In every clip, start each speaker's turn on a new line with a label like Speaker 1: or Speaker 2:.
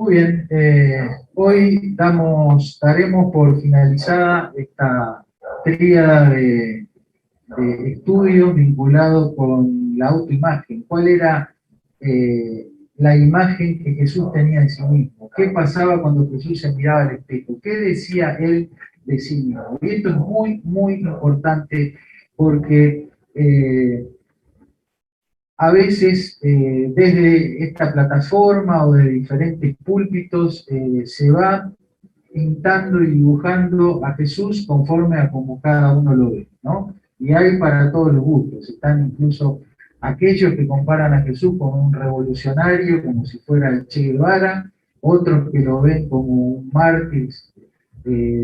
Speaker 1: Muy bien, hoy daremos por finalizada esta tríada de estudios vinculados con la autoimagen. ¿Cuál era la imagen que Jesús tenía de sí mismo? ¿Qué pasaba cuando Jesús se miraba al espejo? ¿Qué decía él de sí mismo? Y esto es muy, muy importante porque a veces desde esta plataforma o de diferentes púlpitos se va pintando y dibujando a Jesús conforme a como cada uno lo ve, ¿no? Y hay para todos los gustos. Están incluso aquellos que comparan a Jesús con un revolucionario, como si fuera el Che Guevara, otros que lo ven como un mártir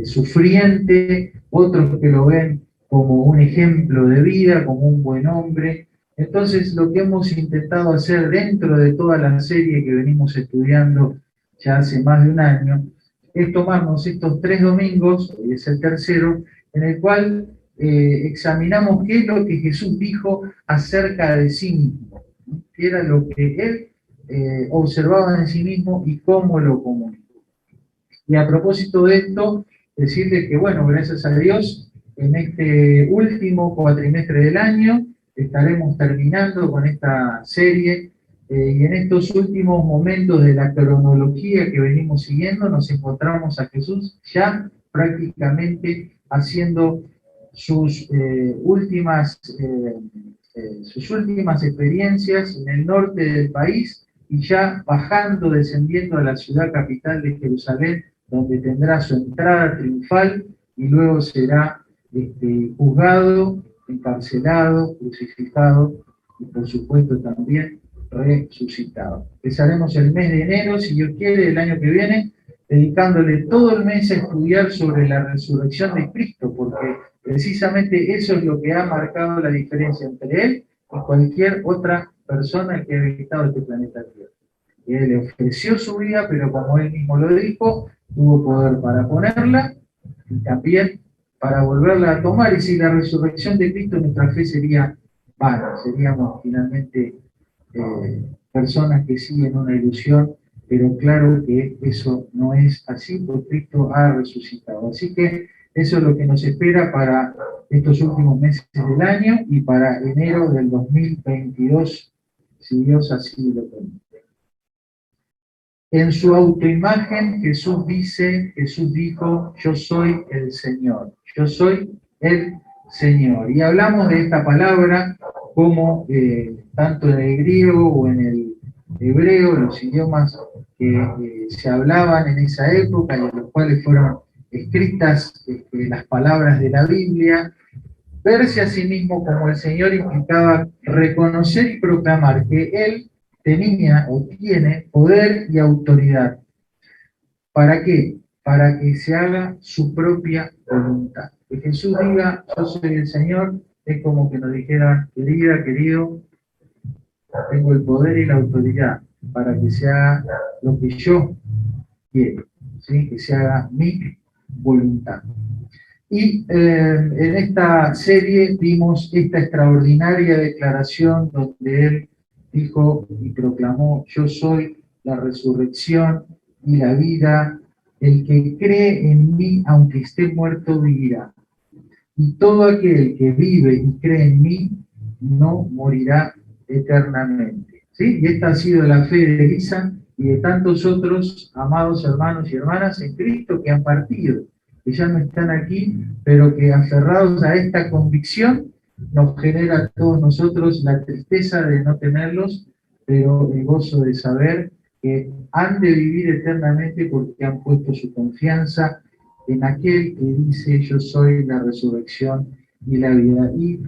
Speaker 1: sufriente, otros que lo ven como un ejemplo de vida, como un buen hombre. Entonces, lo que hemos intentado hacer dentro de toda la serie que venimos estudiando ya hace más de un año, es tomarnos estos 3 domingos, hoy es el tercero, en el cual examinamos qué es lo que Jesús dijo acerca de sí mismo, ¿no? Qué era lo que él observaba en sí mismo y cómo lo comunicó. Y a propósito de esto, decirle que, bueno, gracias a Dios, en este último cuatrimestre del año estaremos terminando con esta serie y en estos últimos momentos de la cronología que venimos siguiendo nos encontramos a Jesús ya prácticamente haciendo sus sus últimas experiencias en el norte del país y ya bajando, descendiendo a la ciudad capital de Jerusalén, donde tendrá su entrada triunfal y luego será juzgado, encarcelado, crucificado y por supuesto también resucitado. Empezaremos el mes de enero, si Dios quiere, el año que viene, dedicándole todo el mes a estudiar sobre la resurrección de Cristo, porque precisamente eso es lo que ha marcado la diferencia entre él y cualquier otra persona que ha habitado este planeta Tierra. Él le ofreció su vida, pero como él mismo lo dijo, tuvo poder para ponerla y también para volverla a tomar. Y si la resurrección de Cristo, nuestra fe sería vana, seríamos finalmente personas que siguen una ilusión, pero claro que eso no es así, porque Cristo ha resucitado. Así que eso es lo que nos espera para estos últimos meses del año y para enero del 2022, si Dios así lo permite. En su autoimagen Jesús dijo, yo soy el Señor, yo soy el Señor. Y hablamos de esta palabra como tanto en el griego o en el hebreo, los idiomas que se hablaban en esa época y en los cuales fueron escritas las palabras de la Biblia. Verse a sí mismo como el Señor implicaba reconocer y proclamar que Él tenía o tiene poder y autoridad. ¿Para qué? Para que se haga su propia voluntad. Que Jesús diga, yo soy el Señor, es como que nos dijera, querida, querido, tengo el poder y la autoridad para que se haga lo que yo quiero, ¿sí? Que se haga mi voluntad. Y en esta serie vimos esta extraordinaria declaración donde él dijo y proclamó, yo soy la resurrección y la vida, el que cree en mí, aunque esté muerto, vivirá. Y todo aquel que vive y cree en mí, no morirá eternamente. ¿Sí? Y esta ha sido la fe de Elisa y de tantos otros amados hermanos y hermanas en Cristo que han partido, que ya no están aquí, pero que aferrados a esta convicción nos genera a todos nosotros la tristeza de no tenerlos, pero el gozo de saber que han de vivir eternamente porque han puesto su confianza en aquel que dice yo soy la resurrección y la vida. Y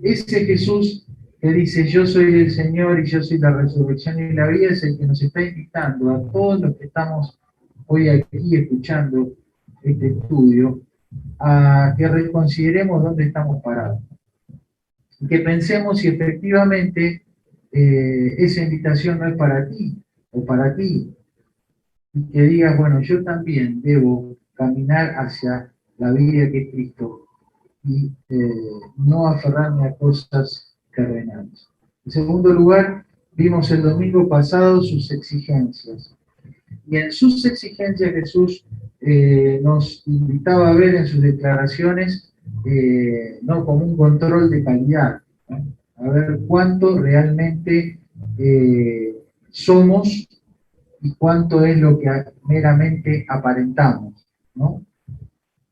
Speaker 1: ese Jesús que dice yo soy el Señor y yo soy la resurrección y la vida es el que nos está invitando a todos los que estamos hoy aquí escuchando este estudio a que reconsideremos dónde estamos parados y que pensemos si efectivamente esa invitación no es para ti o para ti, y que digas, bueno, yo también debo caminar hacia la vida que es Cristo y no aferrarme a cosas terrenales. En segundo lugar, vimos el domingo pasado sus exigencias. Y en sus exigencias Jesús nos invitaba a ver en sus declaraciones, no como un control de calidad, ¿no? A ver cuánto realmente somos y cuánto es lo que meramente aparentamos, ¿no?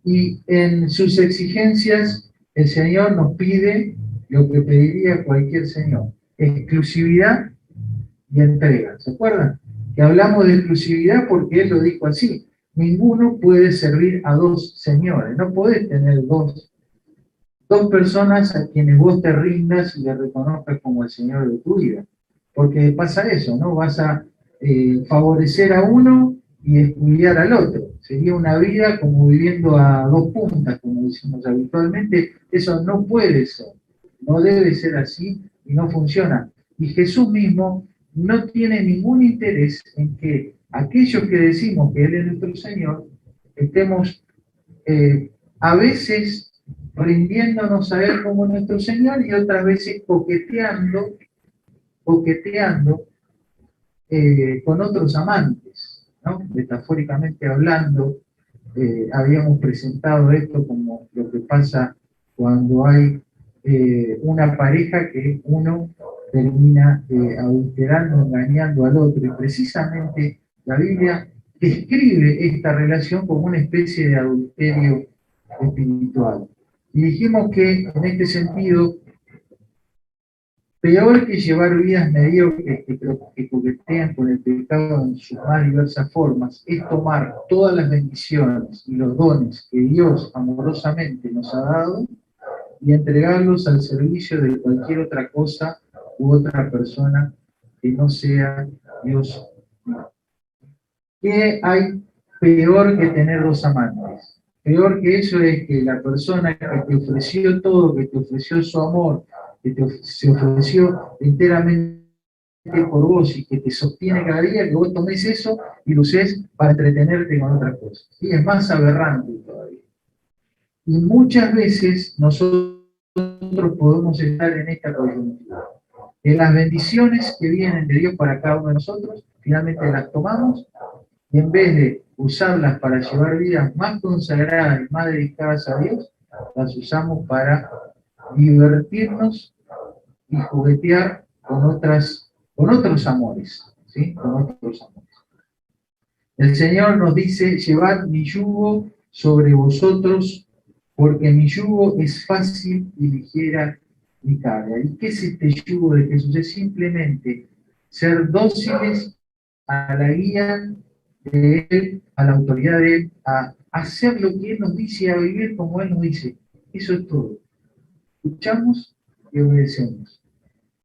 Speaker 1: Y en sus exigencias el Señor nos pide lo que pediría cualquier Señor: exclusividad y entrega. ¿Se acuerdan? Que hablamos de exclusividad porque Él lo dijo así: ninguno puede servir a dos señores. No podés tener dos personas a quienes vos te rindas y le reconozcas como el Señor de tu vida. Porque pasa eso, ¿no? Vas a favorecer a uno y descuidar al otro. Sería una vida como viviendo a dos puntas, como decimos habitualmente. Eso no puede ser, no debe ser así y no funciona. Y Jesús mismo no tiene ningún interés en que aquellos que decimos que Él es nuestro Señor estemos a veces rindiéndonos a Él como nuestro Señor y otras veces coqueteando con otros amantes, ¿no? Metafóricamente hablando, habíamos presentado esto como lo que pasa cuando hay una pareja que uno termina adulterando, engañando al otro, y precisamente la Biblia describe esta relación como una especie de adulterio espiritual. Y dijimos que en este sentido, peor que llevar vidas mediocres que coquetean con el pecado en sus más diversas formas, es tomar todas las bendiciones y los dones que Dios amorosamente nos ha dado y entregarlos al servicio de cualquier otra cosa u otra persona que no sea Dios. ¿Qué hay peor que tener dos amantes? Peor que eso es que la persona que te ofreció todo, que te ofreció su amor, se ofreció enteramente por vos y que te sostiene cada día, que vos tomes eso y lo uses para entretenerte con otra cosa. Y es más aberrante todavía. Y muchas veces nosotros podemos estar en esta coyuntura. Que las bendiciones que vienen de Dios para cada uno de nosotros, finalmente las tomamos y en vez de usarlas para llevar vidas más consagradas y más dedicadas a Dios, las usamos para divertirnos y juguetear con otros amores, ¿sí? Con otros amores. El Señor nos dice: llevad mi yugo sobre vosotros, porque mi yugo es fácil y ligera mi carga. ¿Y qué es este yugo de Jesús? Es simplemente ser dóciles a la guía de Él, a la autoridad de Él, a hacer lo que Él nos dice, a vivir como Él nos dice. Eso es todo. Escuchamos y obedecemos.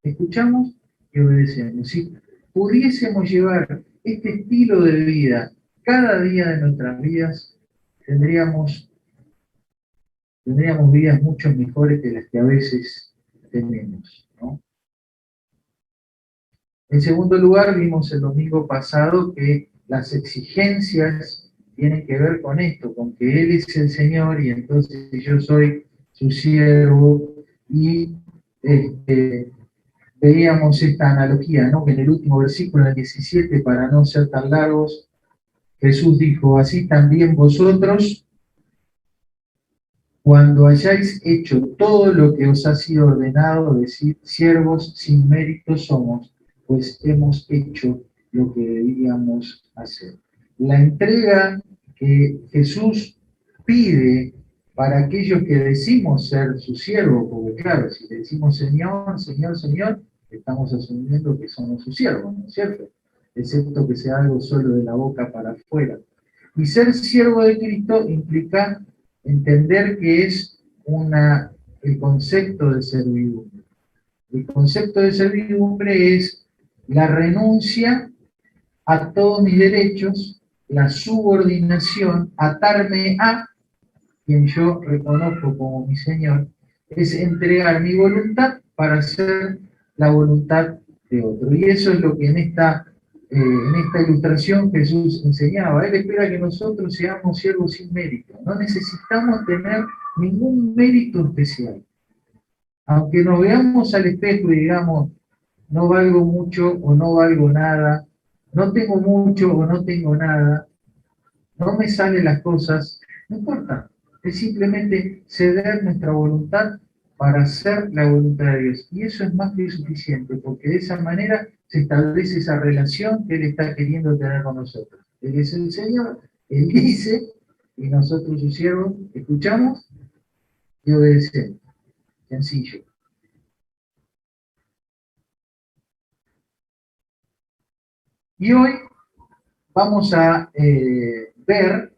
Speaker 1: Escuchamos y obedecemos. Si pudiésemos llevar este estilo de vida cada día de nuestras vidas, tendríamos vidas mucho mejores que las que a veces tenemos, ¿no? En segundo lugar, vimos el domingo pasado que las exigencias tienen que ver con esto, con que Él es el Señor y entonces yo soy su siervo. Y veíamos esta analogía, ¿no? Que en el último versículo, en el 17, para no ser tan largos, Jesús dijo: así también vosotros, cuando hayáis hecho todo lo que os ha sido ordenado, decid: siervos sin mérito somos, pues hemos hecho lo que debíamos hacer. La entrega que Jesús pide para aquellos que decimos ser su siervo, porque claro, si le decimos Señor, Señor, Señor, estamos asumiendo que somos sus siervos, ¿no es cierto? Excepto que sea algo solo de la boca para afuera. Y ser siervo de Cristo implica entender que es el concepto de servidumbre. El concepto de servidumbre es la renuncia a todos mis derechos, la subordinación, atarme a quien yo reconozco como mi Señor, es entregar mi voluntad para hacer la voluntad de otro. Y eso es lo que en esta ilustración Jesús enseñaba. Él espera que nosotros seamos siervos sin mérito. No necesitamos tener ningún mérito especial. Aunque nos veamos al espejo y digamos: no valgo mucho o no valgo nada, no tengo mucho o no tengo nada, no me salen las cosas, no importa, es simplemente ceder nuestra voluntad para hacer la voluntad de Dios. Y eso es más que suficiente, porque de esa manera se establece esa relación que Él está queriendo tener con nosotros. Él es el Señor, Él dice, y nosotros sus siervos escuchamos y obedecemos. Sencillo. Y hoy vamos a ver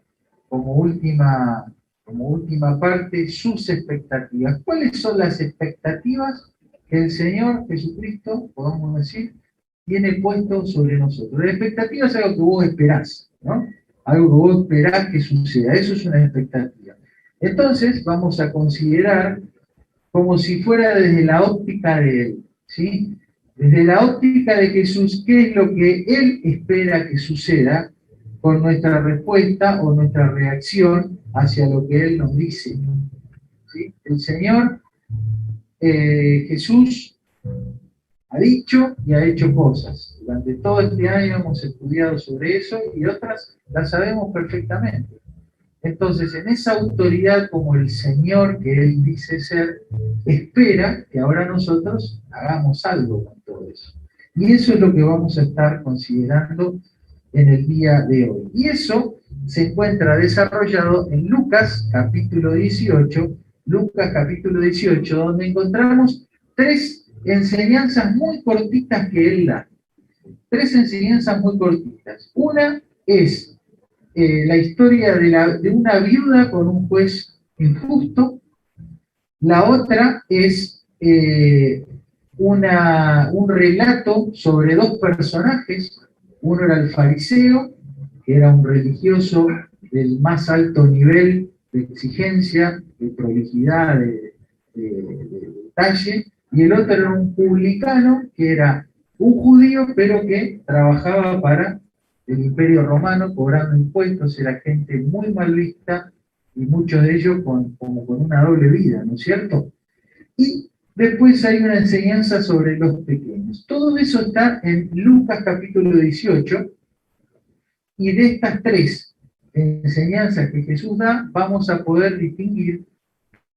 Speaker 1: como última parte sus expectativas. ¿Cuáles son las expectativas que el Señor Jesucristo, podemos decir, tiene puesto sobre nosotros? La expectativa es algo que vos esperás, ¿no? Algo que vos esperás que suceda. Eso es una expectativa. Entonces vamos a considerar como si fuera desde la óptica de Él, ¿sí? Desde la óptica de Jesús, ¿qué es lo que Él espera que suceda con nuestra respuesta o nuestra reacción hacia lo que Él nos dice? ¿Sí? El Señor Jesús ha dicho y ha hecho cosas. Durante todo este año hemos estudiado sobre eso y otras las sabemos perfectamente. Entonces, en esa autoridad como el Señor que Él dice ser, espera que ahora nosotros hagamos algo con todo eso. Y eso es lo que vamos a estar considerando en el día de hoy. Y eso se encuentra desarrollado en Lucas capítulo 18, donde encontramos tres enseñanzas muy cortitas que Él da. Tres enseñanzas muy cortitas. Una es la historia de una viuda con un juez injusto. La otra es un relato sobre dos personajes. Uno era el fariseo, que era un religioso del más alto nivel de exigencia, de prolijidad, de detalle, y el otro era un publicano, que era un judío, pero que trabajaba para el Imperio Romano, cobrando impuestos, era gente muy mal vista, y muchos de ellos como con una doble vida, ¿no es cierto? Y después hay una enseñanza sobre los pequeños. Todo eso está en Lucas capítulo 18, y de estas tres enseñanzas que Jesús da, vamos a poder distinguir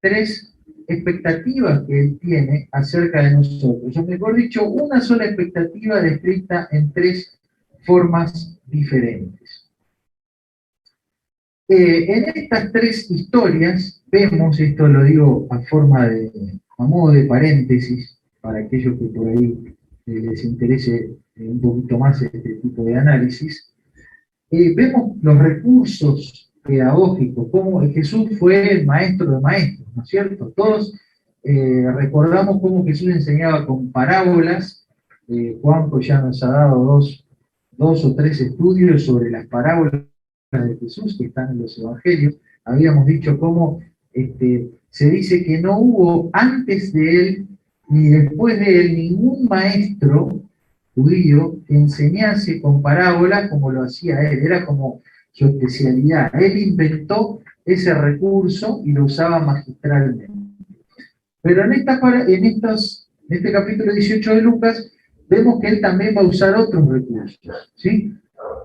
Speaker 1: tres expectativas que Él tiene acerca de nosotros. O mejor dicho, una sola expectativa descrita en tres formas diferentes. En estas tres historias vemos, esto lo digo a modo de paréntesis, para aquellos que por ahí les interese un poquito más este tipo de análisis, vemos los recursos pedagógicos, cómo Jesús fue el maestro de maestros, ¿no es cierto? Todos recordamos cómo Jesús enseñaba con parábolas. Juanjo ya nos ha dado dos o tres estudios sobre las parábolas de Jesús que están en los evangelios. Habíamos dicho cómo se dice que no hubo antes de él ni después de él ningún maestro judío que enseñase con parábolas como lo hacía él, era como su especialidad. Él inventó ese recurso y lo usaba magistralmente. Pero en este capítulo 18 de Lucas, vemos que él también va a usar otros recursos, ¿sí?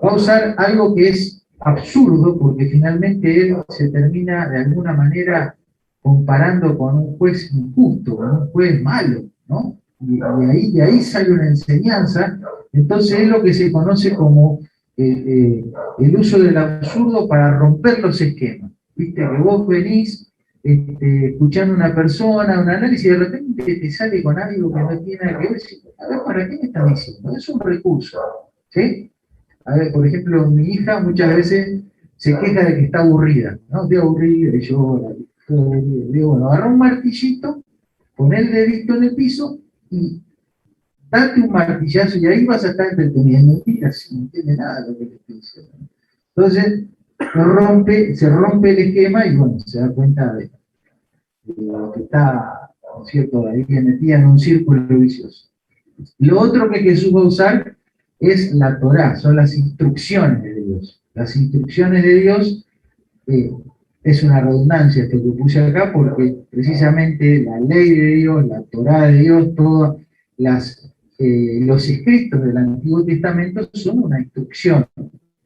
Speaker 1: Va a usar algo que es absurdo, porque finalmente él se termina de alguna manera comparando con un juez injusto, con un juez malo, ¿no? Y de ahí sale una enseñanza. Entonces es lo que se conoce como el uso del absurdo para romper los esquemas. Viste que vos venís escuchando a una persona, un análisis, y de repente te sale con algo que no tiene nada que ver. A ver, ¿para qué me estás diciendo? Es un recurso, ¿sí? A ver, por ejemplo, mi hija muchas veces se queja de que está aburrida, ¿no? Estoy aburrida, y llora, estoy aburrida. Digo, bueno, agarra un martillito, pon el dedito en el piso y date un martillazo y ahí vas a estar entreteniendo. Mira, si no entiende nada de lo que te estoy diciendo. Entonces, se rompe el esquema y bueno, se da cuenta de que está, ¿no es cierto?, ahí metida en un círculo vicioso. Lo otro que Jesús va a usar es la Torá, son las instrucciones de Dios. Las instrucciones de Dios, es una redundancia esto que puse acá, porque precisamente la ley de Dios, la Torá de Dios, todas las los escritos del Antiguo Testamento son una instrucción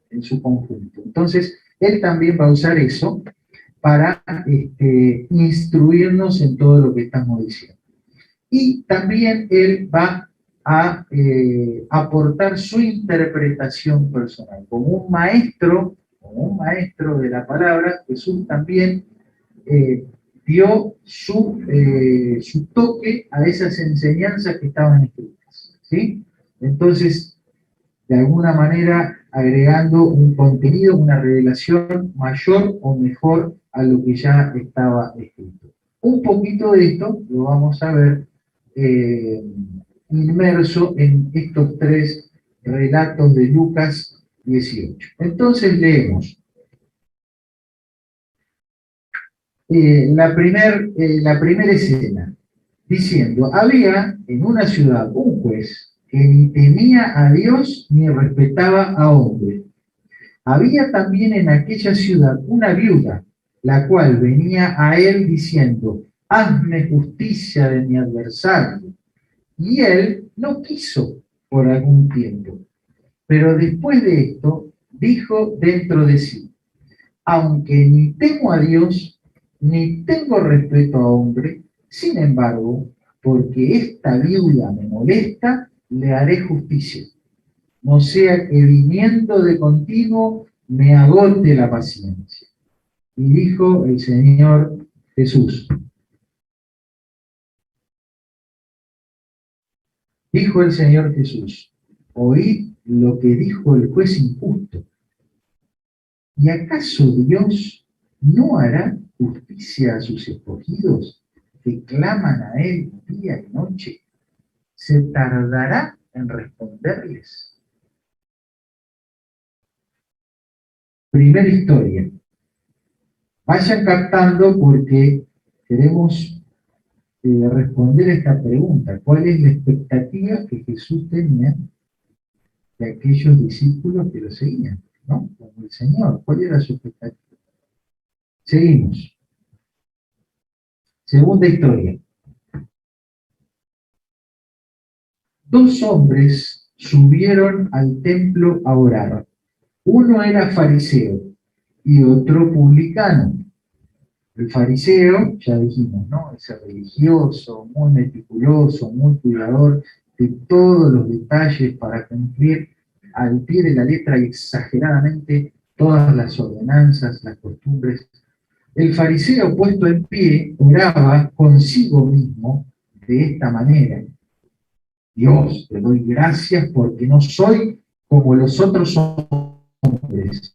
Speaker 1: en su conjunto. Entonces, él también va a usar eso para instruirnos en todo lo que estamos diciendo. Y también él va a aportar su interpretación personal. Como un maestro de la palabra, Jesús también dio su toque a esas enseñanzas que estaban escritas, ¿sí? Entonces, de alguna manera, agregando un contenido, una revelación mayor o mejor a lo que ya estaba escrito. Un poquito de esto lo vamos a ver inmerso en estos tres relatos de Lucas 18. Entonces leemos. La primera escena, diciendo, había en una ciudad un juez que ni temía a Dios ni respetaba a hombre. Había también en aquella ciudad una viuda, la cual venía a él diciendo, hazme justicia de mi adversario. Y él no quiso por algún tiempo. Pero después de esto, dijo dentro de sí, aunque ni temo a Dios, ni tengo respeto a hombre, sin embargo, porque esta viuda me molesta, le haré justicia. No sea que viniendo de continuo me agote la paciencia. Y dijo el Señor Jesús. Dijo el Señor Jesús, oíd lo que dijo el juez injusto. ¿Y acaso Dios no hará justicia a sus escogidos que claman a Él día y noche? ¿Se tardará en responderles? Primera historia. Vayan captando porque queremos responder a esta pregunta. ¿Cuál es la expectativa que Jesús tenía de aquellos discípulos que lo seguían, ¿no? Como el Señor. ¿Cuál era su expectativa? Seguimos. Segunda historia. Dos hombres subieron al templo a orar. Uno era fariseo y otro publicano. El fariseo, ya dijimos, ¿no? Es el religioso, muy meticuloso, muy cuidador de todos los detalles para cumplir al pie de la letra y exageradamente todas las ordenanzas, las costumbres. El fariseo puesto en pie oraba consigo mismo de esta manera. Dios, te doy gracias porque no soy como los otros hombres,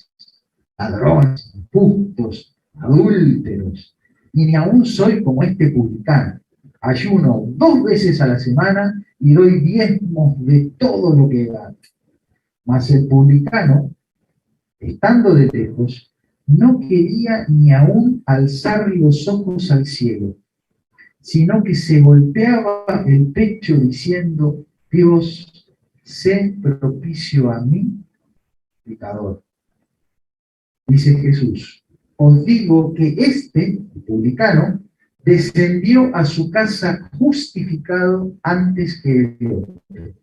Speaker 1: ladrones, injustos, adúlteros, y ni aún soy como este publicano. Ayuno 2 veces a la semana y doy diezmos de todo lo que gano. Mas el publicano, estando de lejos, no quería ni aún alzar los ojos al cielo, sino que se golpeaba el pecho diciendo, Dios, sé propicio a mí, pecador. Dice Jesús, os digo que este, el publicano, descendió a su casa justificado antes que el otro.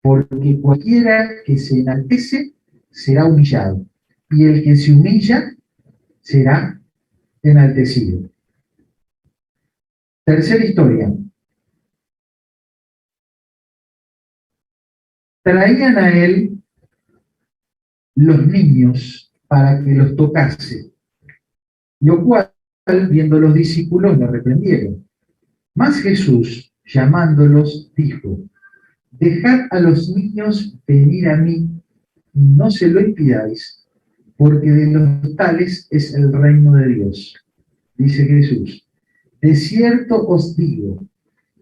Speaker 1: Porque cualquiera que se enaltece será humillado, y el que se humilla será enaltecido. Tercera historia. Traían a él los niños para que los tocase, lo cual, viendo los discípulos, le reprendieron. Mas Jesús, llamándolos, dijo, dejad a los niños venir a mí, y no se lo impidáis, porque de los tales es el reino de Dios. Dice Jesús, de cierto os digo,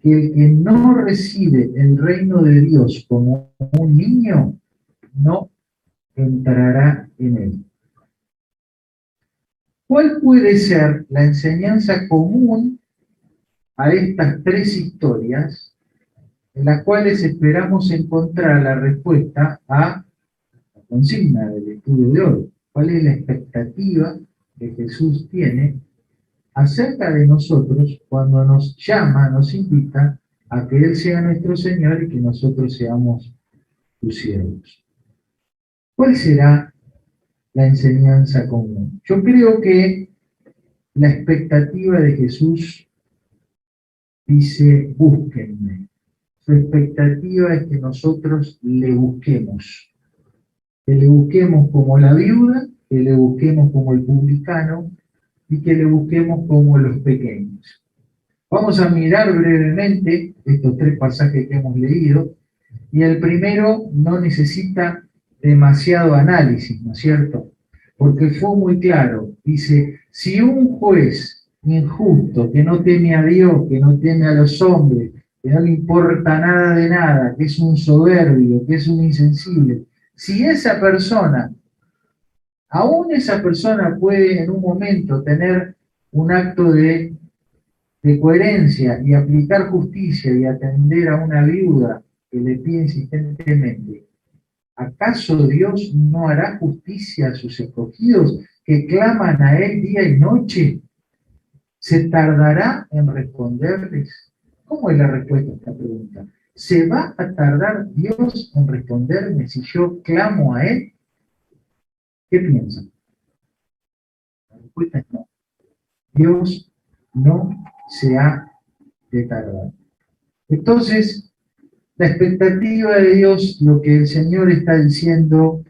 Speaker 1: que el que no recibe el reino de Dios como un niño, no entrará en él. ¿Cuál puede ser la enseñanza común a estas tres historias en las cuales esperamos encontrar la respuesta a la consigna del estudio de hoy? ¿Cuál es la expectativa que Jesús tiene acerca de nosotros cuando nos llama, nos invita a que Él sea nuestro Señor y que nosotros seamos sus siervos. ¿Cuál será la enseñanza común? Yo creo que la expectativa de Jesús dice, búsquenme. Su expectativa es que nosotros le busquemos. Que le busquemos como la viuda, que le busquemos como el publicano y que le busquemos como los pequeños. Vamos a mirar brevemente estos tres pasajes que hemos leído, y el primero no necesita demasiado análisis, ¿no es cierto? Porque fue muy claro. Dice, si un juez injusto, que no teme a Dios, que no teme a los hombres, que no le importa nada de nada, que es un soberbio, que es un insensible, si esa persona, aún esa persona puede en un momento tener un acto de coherencia y aplicar justicia y atender a una viuda que le pide insistentemente, ¿acaso Dios no hará justicia a sus escogidos que claman a Él día y noche? ¿Se tardará en responderles? ¿Cómo es la respuesta a esta pregunta? ¿Se va a tardar Dios en responderme si yo clamo a Él? ¿Qué piensan? La respuesta es no. Dios no se ha de tardar. Entonces, la expectativa de Dios, lo que el Señor está diciendo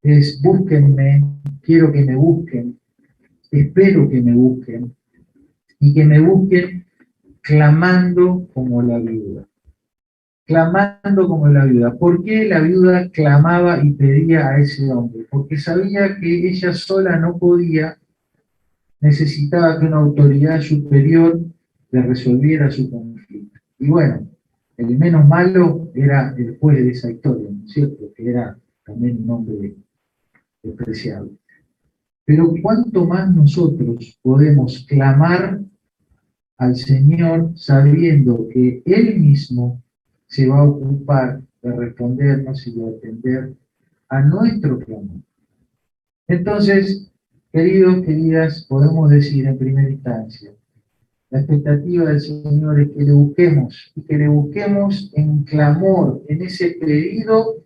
Speaker 1: es, búsquenme, quiero que me busquen, espero que me busquen, y que me busquen clamando como la viuda. Clamando como la viuda. ¿Por qué la viuda clamaba y pedía a ese hombre? Porque sabía que ella sola no podía, necesitaba que una autoridad superior le resolviera su conflicto. Y bueno, el menos malo era el juez de esa historia, ¿no es cierto? Que era también un hombre despreciable. Pero cuánto más nosotros podemos clamar al Señor sabiendo que Él mismo se va a ocupar de respondernos y de atender a nuestro clamor. Entonces, queridos, queridas, podemos decir en primera instancia, la expectativa del Señor es que le busquemos, y que le busquemos en clamor, en ese pedido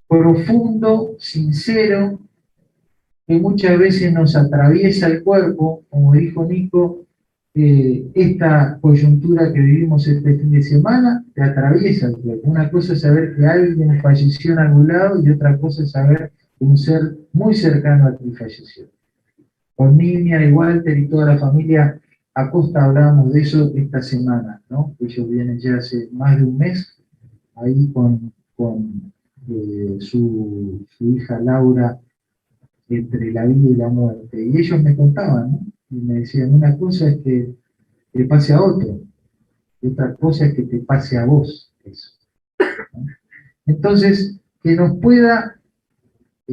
Speaker 1: profundo, sincero, que muchas veces nos atraviesa el cuerpo, como dijo Nico, esta coyuntura que vivimos este fin de semana, te atraviesa el cuerpo. Una cosa es saber que alguien falleció en algún lado y otra cosa es saber que un ser muy cercano a ti falleció. Con Niña y Walter y toda la familia Acosta hablábamos de eso esta semana, ¿no? Ellos vienen ya hace más de un mes ahí con su hija Laura entre la vida y la muerte. Y ellos me contaban, ¿no? Y me decían, una cosa es que te pase a otro, y otra cosa es que te pase a vos eso, ¿no? Entonces, que nos pueda,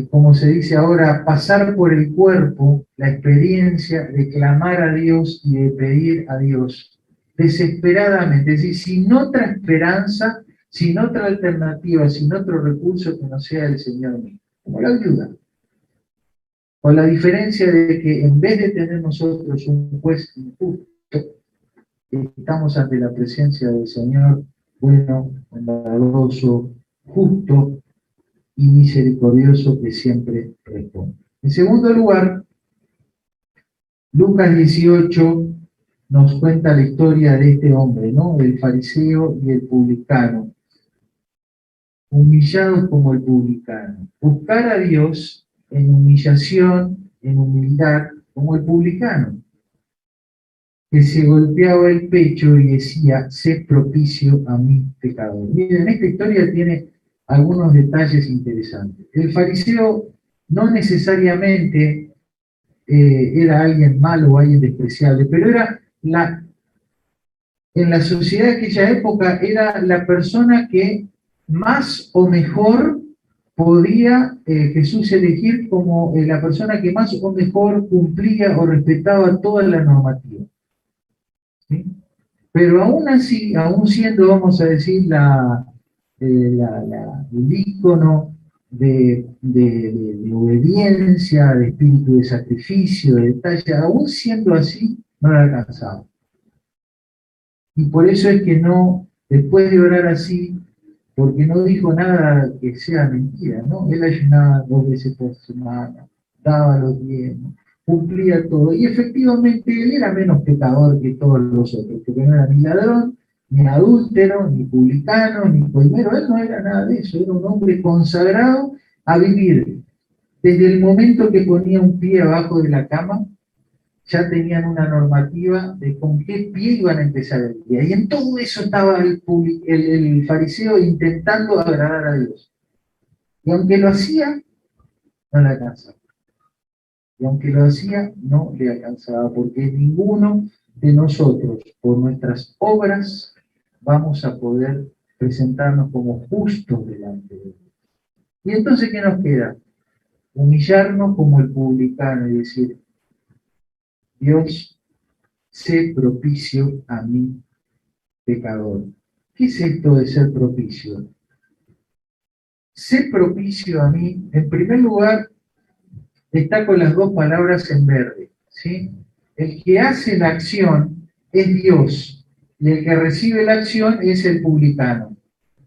Speaker 1: como se dice ahora, pasar por el cuerpo la experiencia de clamar a Dios y de pedir a Dios desesperadamente, es decir, sin otra esperanza, sin otra alternativa, sin otro recurso que no sea el Señor mismo, como la viuda. Con la diferencia de que en vez de tener nosotros un juez injusto, estamos ante la presencia del Señor bueno, bondadoso, justo y misericordioso que siempre responde. En segundo lugar, Lucas 18 nos cuenta la historia de este hombre, ¿no? El fariseo y el publicano, humillados como el publicano. Buscar a Dios en humillación, en humildad, como el publicano, que se golpeaba el pecho y decía, sé propicio a mi pecador. Miren, esta historia tiene algunos detalles interesantes. El fariseo no necesariamente era alguien malo o alguien despreciable, pero era en la sociedad de aquella época era la persona que más o mejor podía Jesús elegir como la persona que más o mejor cumplía o respetaba toda la normativa. ¿Sí? Pero aún así, aún siendo, vamos a decir, el ícono de obediencia, de espíritu de sacrificio, de detalle, aún siendo así, no la alcanzaba. Y por eso es que no, después de orar así, porque no dijo nada que sea mentira, ¿no? Él ayunaba 2 veces por semana, daba los diezmos, cumplía todo. Y efectivamente él era menos pecador que todos los otros, porque no era ni ladrón, ni adúltero, ni publicano, ni coimero. Él no era nada de eso, era un hombre consagrado a vivir. Desde el momento que ponía un pie abajo de la cama, ya tenían una normativa de con qué pie iban a empezar el día. Y en todo eso estaba el fariseo intentando agradar a Dios. Y aunque lo hacía, no le alcanzaba. Y aunque lo hacía, no le alcanzaba, porque ninguno de nosotros, por nuestras obras, vamos a poder presentarnos como justos delante de Dios. Y entonces, ¿qué nos queda? Humillarnos como el publicano y decir, Dios, sé propicio a mí, pecador. ¿Qué es esto de ser propicio? Ser propicio a mí, en primer lugar, está con las dos palabras en verde, ¿sí? El que hace la acción es Dios, y el que recibe la acción es el publicano,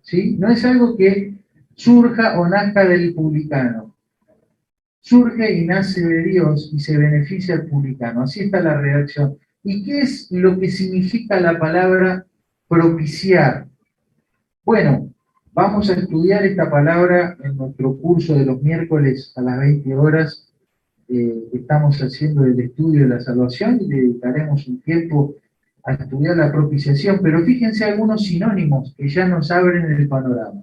Speaker 1: ¿sí? No es algo que surja o nazca del publicano, surge y nace de Dios y se beneficia al publicano. Así está la redacción. ¿Y qué es lo que significa la palabra propiciar? Bueno, vamos a estudiar esta palabra en nuestro curso de los miércoles a las 20 horas. Estamos haciendo el estudio de la salvación y dedicaremos un tiempo a estudiar la propiciación, pero fíjense algunos sinónimos que ya nos abren el panorama.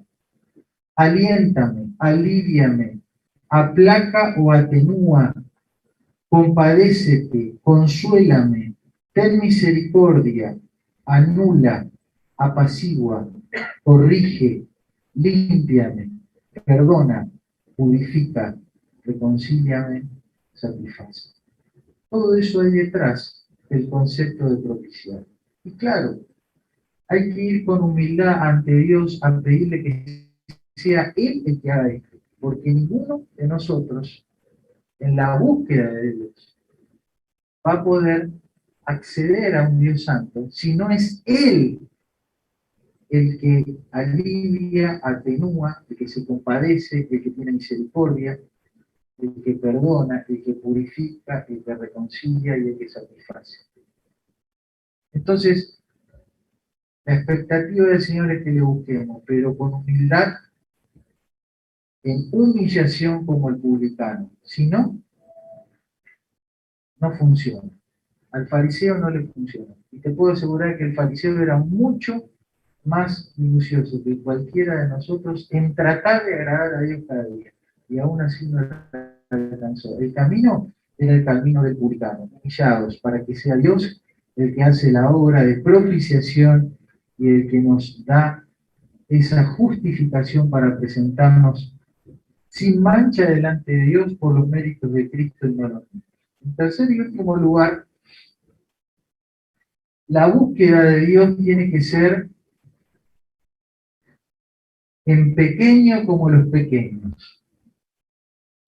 Speaker 1: Aliéntame, alíviame, aplaca o atenúa, compadécete, consuélame, ten misericordia, anula, apacigua, corrige, límpiame, perdona, purifica, reconcíliame, satisface. Todo eso hay detrás del concepto de propiciar. Y claro, hay que ir con humildad ante Dios a pedirle que sea Él el que haga esto, porque ninguno de nosotros, en la búsqueda de Dios, va a poder acceder a un Dios santo si no es Él el que alivia, atenúa, el que se compadece, el que tiene misericordia, el que perdona, el que purifica, el que reconcilia y el que satisface. Entonces, la expectativa del Señor es que le busquemos, pero con humildad, en humillación como el publicano. Si no, no funciona. Al fariseo no le funciona. Y te puedo asegurar que el fariseo era mucho más minucioso que cualquiera de nosotros en tratar de agradar a Dios cada día. Y aún así no alcanzó. El camino era el camino del publicano, humillados, para que sea Dios el que hace la obra de propiciación y el que nos da esa justificación para presentarnos sin mancha delante de Dios por los méritos de Cristo y no los mismos. En tercer y último lugar, la búsqueda de Dios tiene que ser en pequeño como los pequeños.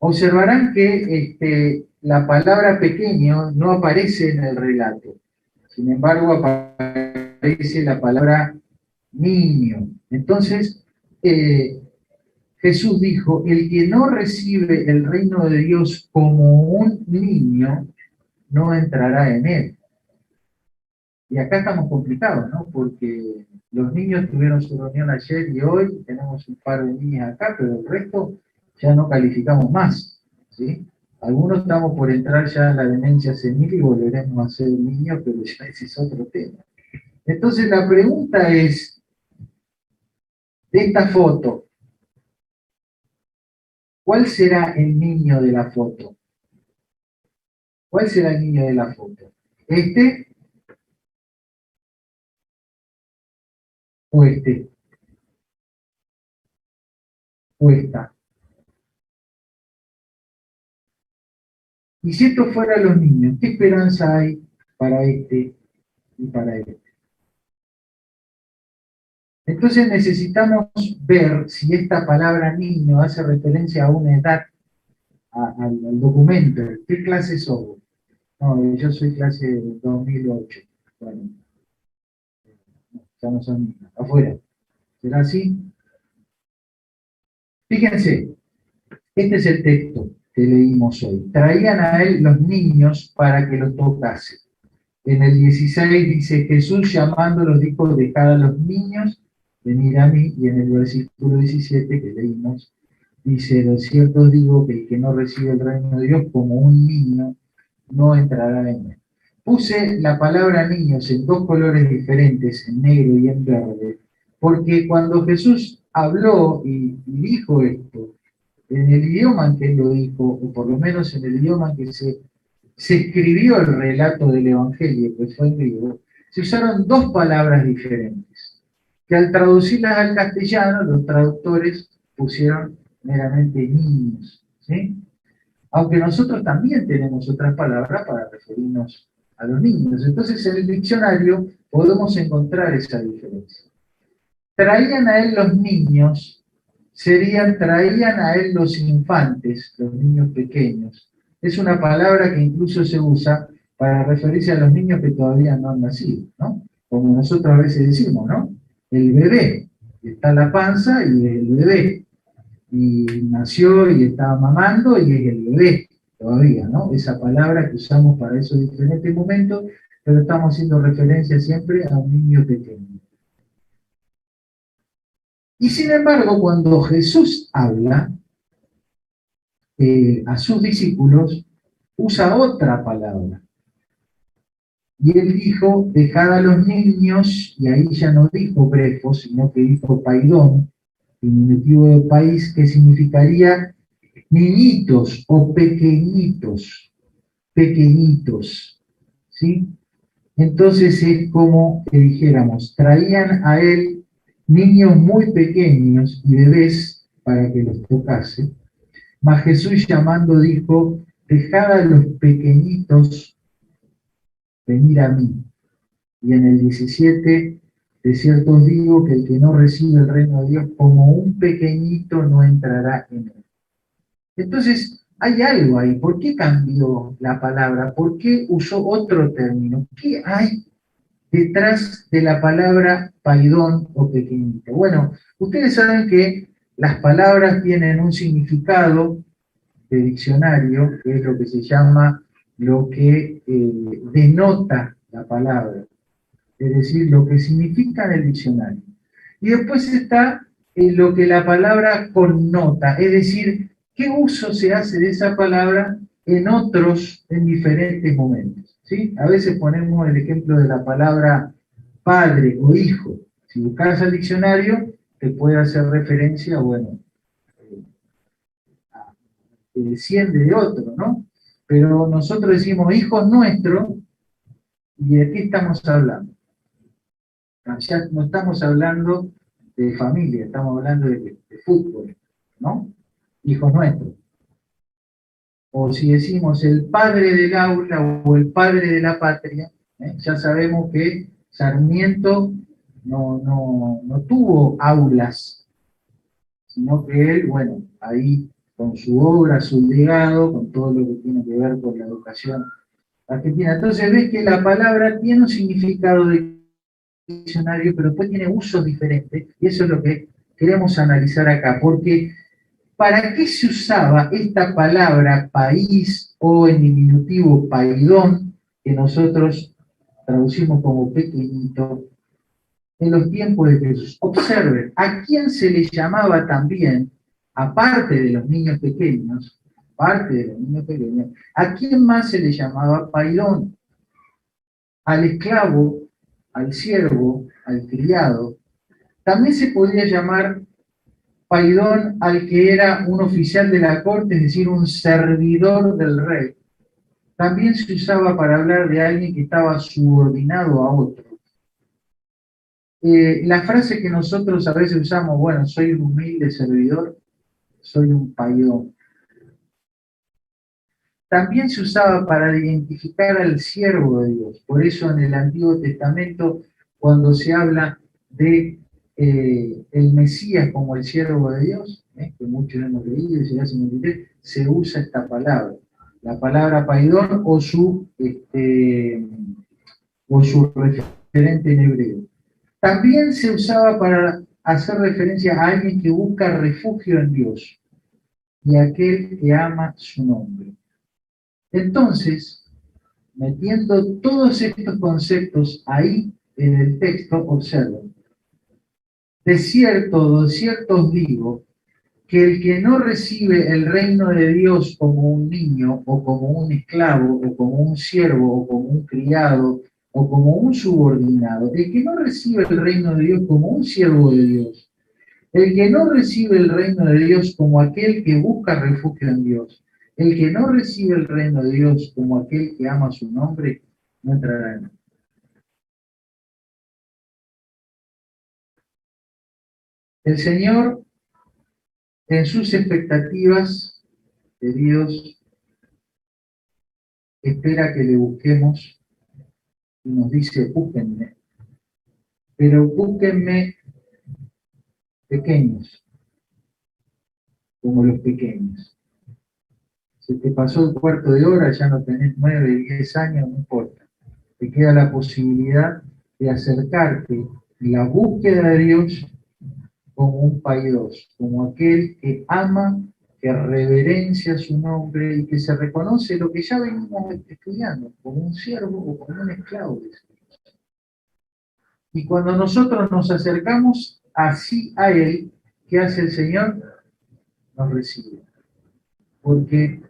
Speaker 1: Observarán que la palabra pequeño no aparece en el relato. Sin embargo, aparece la palabra niño. Entonces, Jesús dijo, el que no recibe el reino de Dios como un niño, no entrará en él. Y acá estamos complicados, ¿no? Porque los niños tuvieron su reunión ayer y hoy, tenemos un par de niñas acá, pero el resto ya no calificamos más, ¿sí? Algunos estamos por entrar ya en la demencia senil y volveremos a ser niños, pero ya ese es otro tema. Entonces la pregunta es, de esta foto, ¿cuál será el niño de la foto? ¿Cuál será el niño de la foto? ¿Este o este? ¿O esta? Y si esto fuera los niños, ¿qué esperanza hay para este y para este? Entonces necesitamos ver si esta palabra niño hace referencia a una edad, al documento. ¿Qué clase sos? No, yo soy clase 2008. Bueno, ya no son niños, afuera. ¿Será así? Fíjense, este es el texto que leímos hoy. Traían a él los niños para que los tocase. En el 16 dice, Jesús llamándolos dijo, dejad a los niños, venid a mí. Y en el versículo 17 que leímos, dice, lo cierto os digo que el que no recibe el reino de Dios como un niño, no entrará en él. Puse la palabra niños en dos colores diferentes, en negro y en verde, porque cuando Jesús habló y dijo esto, en el idioma en que él lo dijo, o por lo menos en el idioma en que se escribió el relato del Evangelio, que fue en griego, se usaron dos palabras diferentes, que al traducirlas al castellano, los traductores pusieron meramente niños, ¿sí? Aunque nosotros también tenemos otras palabras para referirnos a los niños. Entonces en el diccionario podemos encontrar esa diferencia. Traían a él los niños, traían a él los infantes, los niños pequeños. Es una palabra que incluso se usa para referirse a los niños que todavía no han nacido, ¿no? Como nosotros a veces decimos, ¿no? El bebé, está en la panza y es el bebé. Y nació y estaba mamando y es el bebé todavía, ¿no? Esa palabra que usamos para esos diferentes momentos, pero estamos haciendo referencia siempre a un niño pequeño. Y sin embargo, cuando Jesús habla a sus discípulos, usa otra palabra. Y él dijo, dejad a los niños, y ahí ya no dijo brefos, sino que dijo paidón, diminutivo de país, que significaría niñitos o pequeñitos, pequeñitos, ¿sí? Entonces es como que dijéramos, traían a él niños muy pequeños y bebés para que los tocase, mas Jesús llamando dijo, dejad a los pequeñitos venir a mí. Y en el 17, de cierto os digo que el que no recibe el reino de Dios como un pequeñito no entrará en él. Entonces, hay algo ahí. ¿Por qué cambió la palabra? ¿Por qué usó otro término? ¿Qué hay detrás de la palabra paidón o pequeñito? Bueno, ustedes saben que las palabras tienen un significado de diccionario, que es lo que se llama lo que denota la palabra, es decir, lo que significa en el diccionario. Y después está lo que la palabra connota, es decir, qué uso se hace de esa palabra en diferentes momentos, ¿sí? A veces ponemos el ejemplo de la palabra padre o hijo. Si buscas al diccionario, te puede hacer referencia, bueno, que desciende de otro, ¿no? Pero nosotros decimos hijos nuestros, ¿y de qué estamos hablando? Ya no estamos hablando de familia, estamos hablando de fútbol, ¿no? Hijos nuestros. O si decimos el padre del aula o el padre de la patria, ya sabemos que Sarmiento no tuvo aulas, sino que él, bueno, ahí con su obra, su legado, con todo lo que tiene que ver con la educación argentina. Entonces ves que la palabra tiene un significado de diccionario, pero después tiene usos diferentes, y eso es lo que queremos analizar acá, porque ¿para qué se usaba esta palabra país o en diminutivo paidón, que nosotros traducimos como pequeñito, en los tiempos de Jesús? Observen, ¿a quién se le llamaba también, aparte de los niños pequeños, ¿a quién más se le llamaba paidón? Al esclavo, al siervo, al criado. También se podría llamar paidón al que era un oficial de la corte, es decir, un servidor del rey. También se usaba para hablar de alguien que estaba subordinado a otro. La frase que nosotros a veces usamos, bueno, soy un humilde servidor, soy un paidón. También se usaba para identificar al siervo de Dios. Por eso en el Antiguo Testamento, cuando se habla de el Mesías como el siervo de Dios, que muchos hemos leído, se usa esta palabra, la palabra paidón o su referente en hebreo. También se usaba para hacer referencia a alguien que busca refugio en Dios y a aquel que ama su nombre. Entonces, metiendo todos estos conceptos ahí en el texto, observen. De cierto os digo, que el que no recibe el reino de Dios como un niño, o como un esclavo, o como un siervo, o como un criado, o como un subordinado, el que no recibe el reino de Dios como un siervo de Dios, el que no recibe el reino de Dios como aquel que busca refugio en Dios, el que no recibe el reino de Dios como aquel que ama su nombre, no entrará en él. El Señor, en sus expectativas, queridos, espera que le busquemos y nos dice, búsquenme, pero búsquenme pequeños, como los pequeños. Si te pasó el cuarto de hora, ya no tenés 9, 10 años, no importa. Te queda la posibilidad de acercarte en la búsqueda de Dios como un paidos, como aquel que ama, que reverencia su nombre y que se reconoce lo que ya venimos estudiando, como un siervo o como un esclavo. Y cuando nosotros nos acercamos así a Él, ¿qué hace el Señor? Nos recibe. Porque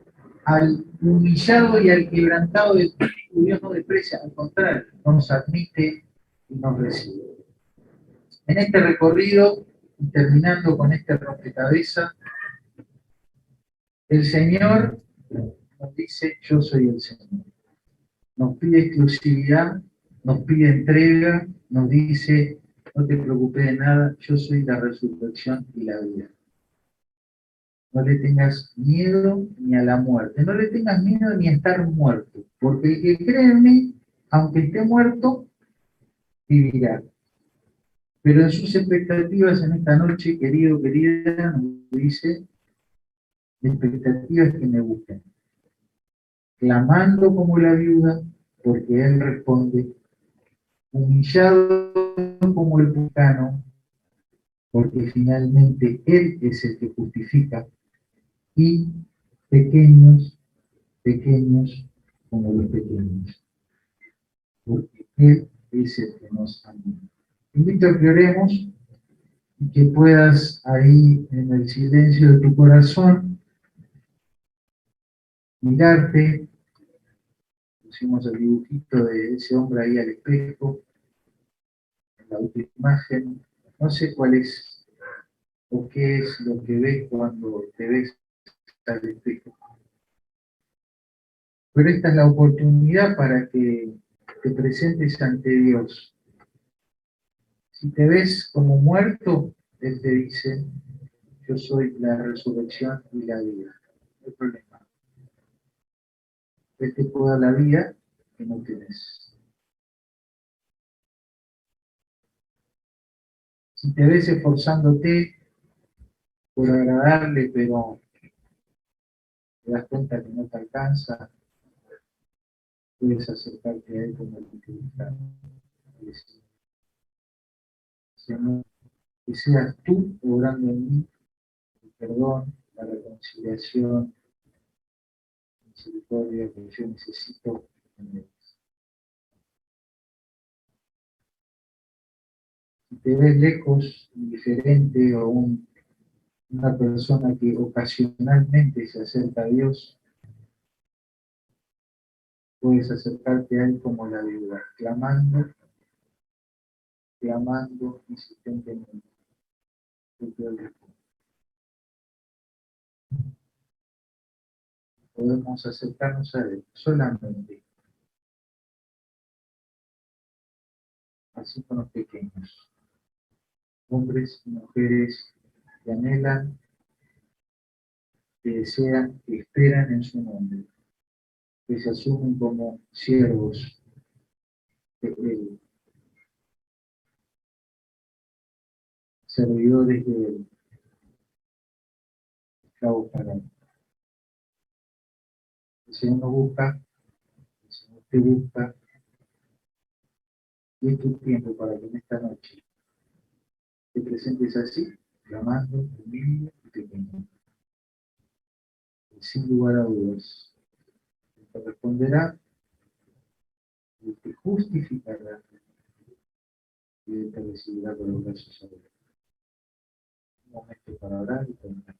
Speaker 1: al humillado y al quebrantado de espíritu Dios no desprecia, al contrario, nos admite y nos recibe. En este recorrido, y terminando con este rompecabezas, el Señor nos dice, yo soy el Señor. Nos pide exclusividad, nos pide entrega, nos dice, no te preocupes de nada, yo soy la resurrección y la vida. No le tengas miedo ni a la muerte, no le tengas miedo ni a estar muerto, porque el que cree en mí, aunque esté muerto, vivirá. Pero en sus expectativas en esta noche, querido, querida, nos dice, la expectativa es que me busquen, clamando como la viuda, porque Él responde, humillado como el publicano, porque finalmente Él es el que justifica, y pequeños, pequeños como los pequeños, porque Él es el que nos ama. Invito a que oremos y que puedas ahí en el silencio de tu corazón mirarte. Pusimos el dibujito de ese hombre ahí al espejo, en la última imagen. No sé cuál es o qué es lo que ves cuando te ves al espejo. Pero esta es la oportunidad para que te presentes ante Dios. Si te ves como muerto, Él te dice, yo soy la resurrección y la vida. No hay problema. Él te puede dar la vida que no tienes. Si te ves esforzándote por agradarle, pero te das cuenta que no te alcanza, puedes acercarte a Él como el que está. Señor, que seas tú obrando en mí el perdón, la reconciliación, la misericordia que yo necesito en Él. Si te ves lejos, indiferente o una persona que ocasionalmente se acerca a Dios, puedes acercarte a Él como la viuda, clamando, clamando insistentemente. Porque Él responde. Podemos acercarnos a Él solamente, así con los pequeños, hombres y mujeres que anhelan, que desean, que esperan en su nombre, que se asumen como siervos de Él, servidores de Él, esclavos para Él. El Señor nos busca, el Señor te busca, Y es tu tiempo para que en esta noche te presentes así, clamando, humilde y pequeño. Y sin lugar a dudas, Él te responderá, Él te justificará y Él te recibirá con los brazos abiertos. Un momento para orar y terminar.